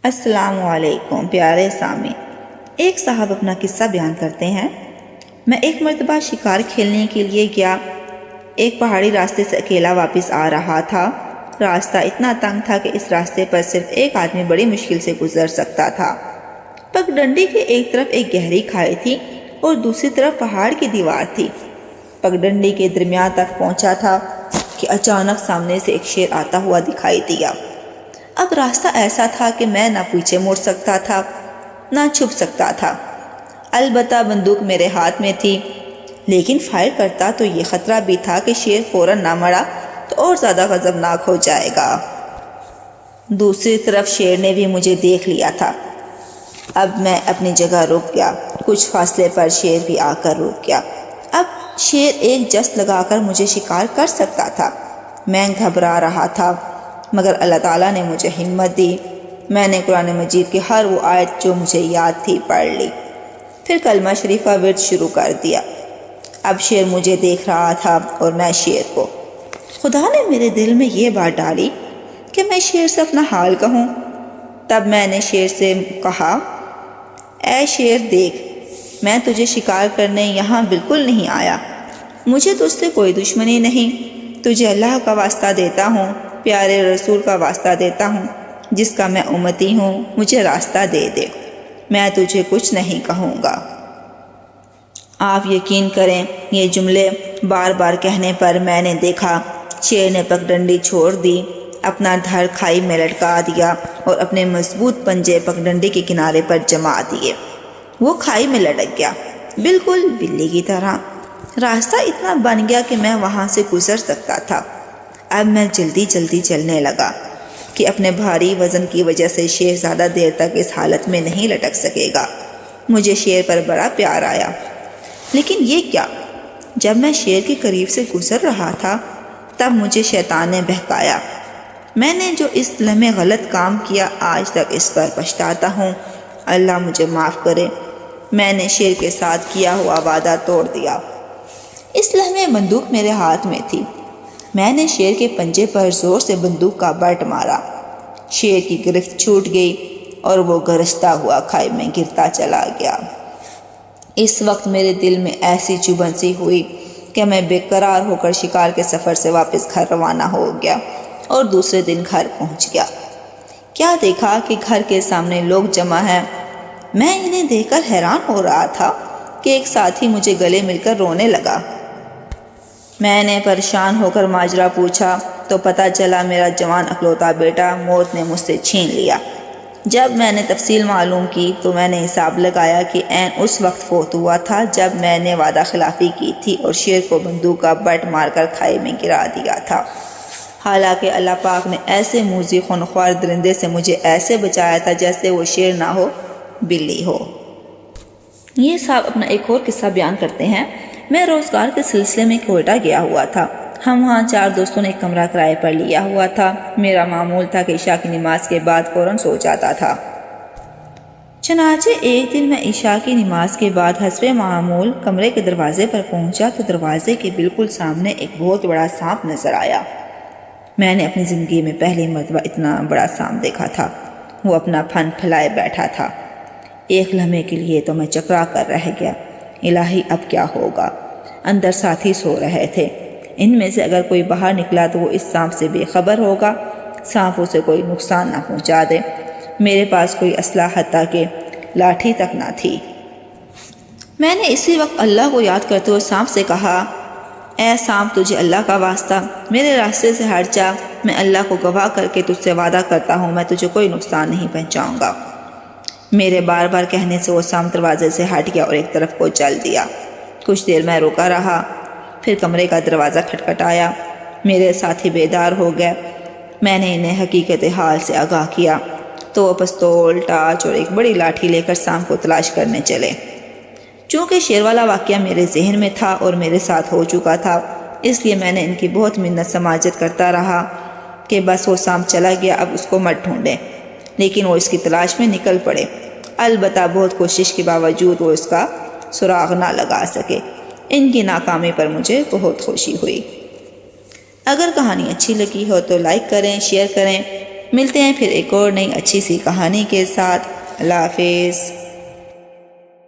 السلام علیکم پیارے سامعین۔ ایک صاحب اپنا قصہ بیان کرتے ہیں۔ میں ایک مرتبہ شکار کھیلنے کے لیے گیا۔ ایک پہاڑی راستے سے اکیلا واپس آ رہا تھا۔ راستہ اتنا تنگ تھا کہ اس راستے پر صرف ایک آدمی بڑی مشکل سے گزر سکتا تھا۔ پگڈنڈی کے ایک طرف ایک گہری کھائی تھی اور دوسری طرف پہاڑ کی دیوار تھی۔ پگڈنڈی کے درمیان تک پہنچا تھا کہ اچانک سامنے سے ایک شیر آتا ہوا دکھائی دیا۔ اب راستہ ایسا تھا کہ میں نہ پیچھے مڑ سکتا تھا نہ چھپ سکتا تھا۔ البتہ بندوق میرے ہاتھ میں تھی، لیکن فائر کرتا تو یہ خطرہ بھی تھا کہ شیر فوراً نہ مڑا تو اور زیادہ غضبناک ہو جائے گا۔ دوسری طرف شیر نے بھی مجھے دیکھ لیا تھا۔ اب میں اپنی جگہ رک گیا۔ کچھ فاصلے پر شیر بھی آ کر رک گیا۔ اب شیر ایک جست لگا کر مجھے شکار کر سکتا تھا۔ میں گھبرا رہا تھا، مگر اللہ تعالیٰ نے مجھے ہمت دی۔ میں نے قرآن مجید کی ہر وہ آیت جو مجھے یاد تھی پڑھ لی، پھر کلمہ شریفہ ورد شروع کر دیا۔ اب شیر مجھے دیکھ رہا تھا اور میں شیر کو۔ خدا نے میرے دل میں یہ بات ڈالی کہ میں شیر سے اپنا حال کہوں۔ تب میں نے شیر سے کہا، اے شیر دیکھ، میں تجھے شکار کرنے یہاں بالکل نہیں آیا۔ مجھے تجھ سے کوئی دشمنی نہیں۔ تجھے اللہ کا واسطہ دیتا ہوں، پیارے رسول کا واسطہ دیتا ہوں جس کا میں امتی ہوں، مجھے راستہ دے دے۔ میں تجھے کچھ نہیں کہوں گا۔ آپ یقین کریں، یہ جملے بار بار کہنے پر میں نے دیکھا شیر نے پگڈنڈی چھوڑ دی، اپنا دھڑ کھائی میں لٹکا دیا اور اپنے مضبوط پنجے پگڈنڈی کے کنارے پر جما دیے۔ وہ کھائی میں لٹک گیا، بالکل بلی کی طرح۔ راستہ اتنا بن گیا کہ میں وہاں سے گزر سکتا تھا۔ اب میں جلدی جلدی چلنے لگا کہ اپنے بھاری وزن کی وجہ سے شیر زیادہ دیر تک اس حالت میں نہیں لٹک سکے گا۔ مجھے شیر پر بڑا پیار آیا، لیکن یہ کیا؟ جب میں شیر کے قریب سے گزر رہا تھا تب مجھے شیطان نے بہکایا۔ میں نے جو اس لمحے غلط کام کیا آج تک اس پر پچھتاتا ہوں۔ اللہ مجھے معاف کرے۔ میں نے شیر کے ساتھ کیا ہوا وعدہ توڑ دیا۔ اس لمحے بندوق میرے ہاتھ میں تھی۔ میں نے شیر کے پنجے پر زور سے بندوق کا بٹ مارا۔ شیر کی گرفت چھوٹ گئی اور وہ گرجتا ہوا کھائی میں گرتا چلا گیا۔ اس وقت میرے دل میں ایسی چبھن سی ہوئی کہ میں بے قرار ہو کر شکار کے سفر سے واپس گھر روانہ ہو گیا اور دوسرے دن گھر پہنچ گیا۔ کیا دیکھا کہ گھر کے سامنے لوگ جمع ہیں۔ میں انہیں دیکھ کر حیران ہو رہا تھا کہ ایک ساتھی مجھے گلے مل کر رونے لگا۔ میں نے پریشان ہو کر ماجرا پوچھا تو پتہ چلا میرا جوان اکلوتا بیٹا موت نے مجھ سے چھین لیا۔ جب میں نے تفصیل معلوم کی تو میں نے حساب لگایا کہ عین اس وقت فوت ہوا تھا جب میں نے وعدہ خلافی کی تھی اور شیر کو بندوق کا بٹ مار کر کھائی میں گرا دیا تھا۔ حالانکہ اللہ پاک نے ایسے موذی خونخوار درندے سے مجھے ایسے بچایا تھا جیسے وہ شیر نہ ہو، بلی ہو۔ یہ صاحب اپنا ایک اور قصہ بیان کرتے ہیں۔ میں روزگار کے سلسلے میں کوئٹہ گیا ہوا تھا۔ ہم وہاں 4 دوستوں نے ایک کمرہ کرائے پر لیا ہوا تھا۔ میرا معمول تھا کہ عشاء کی نماز کے بعد فوراً سو جاتا تھا۔ چنانچہ ایک دن میں عشاء کی نماز کے بعد حسب معمول کمرے کے دروازے پر پہنچا تو دروازے کے بالکل سامنے ایک بہت بڑا سانپ نظر آیا۔ میں نے اپنی زندگی میں پہلی مرتبہ اتنا بڑا سانپ دیکھا تھا۔ وہ اپنا پھن پھیلائے بیٹھا تھا۔ ایک لمحے کے لیے تو میں چکرا کر رہ گیا۔ الہی اب کیا ہوگا؟ اندر ساتھی سو رہے تھے۔ ان میں سے اگر کوئی باہر نکلا تو وہ اس سانپ سے بے خبر ہوگا، سانپ اسے کوئی نقصان نہ پہنچا دے۔ میرے پاس کوئی اسلحہ حتیٰ کہ لاٹھی تک نہ تھی۔ میں نے اسی وقت اللہ کو یاد کرتے ہوئے سانپ سے کہا، اے سانپ، تجھے اللہ کا واسطہ میرے راستے سے ہٹ جا۔ میں اللہ کو گواہ کر کے تجھ سے وعدہ کرتا ہوں میں تجھے کوئی نقصان نہیں پہنچاؤں گا۔ میرے بار بار کہنے سے وہ سانپ دروازے سے ہٹ گیا اور ایک طرف کو چل دیا۔ کچھ دیر میں رکا رہا، پھر کمرے کا دروازہ کھٹکھٹایا۔ میرے ساتھی بیدار ہو گئے۔ میں نے انہیں حقیقت حال سے آگاہ کیا تو وہ پستول، ٹارچ اور ایک بڑی لاٹھی لے کر سانپ کو تلاش کرنے چلے۔ چونکہ شیر والا واقعہ میرے ذہن میں تھا اور میرے ساتھ ہو چکا تھا، اس لیے میں نے ان کی بہت منت سماجت کرتا رہا کہ بس وہ سانپ چلا گیا، اب اس کو مت ڈھونڈیں۔ لیکن وہ اس کی تلاش میں نکل پڑے۔ البتہ بہت کوشش کے باوجود وہ اس کا سراغ نہ لگا سکے۔ ان کی ناکامی پر مجھے بہت خوشی ہوئی۔ اگر کہانی اچھی لگی ہو تو لائک کریں، شیئر کریں ملتے ہیں پھر ایک اور نئی اچھی سی کہانی کے ساتھ۔ اللہ حافظ۔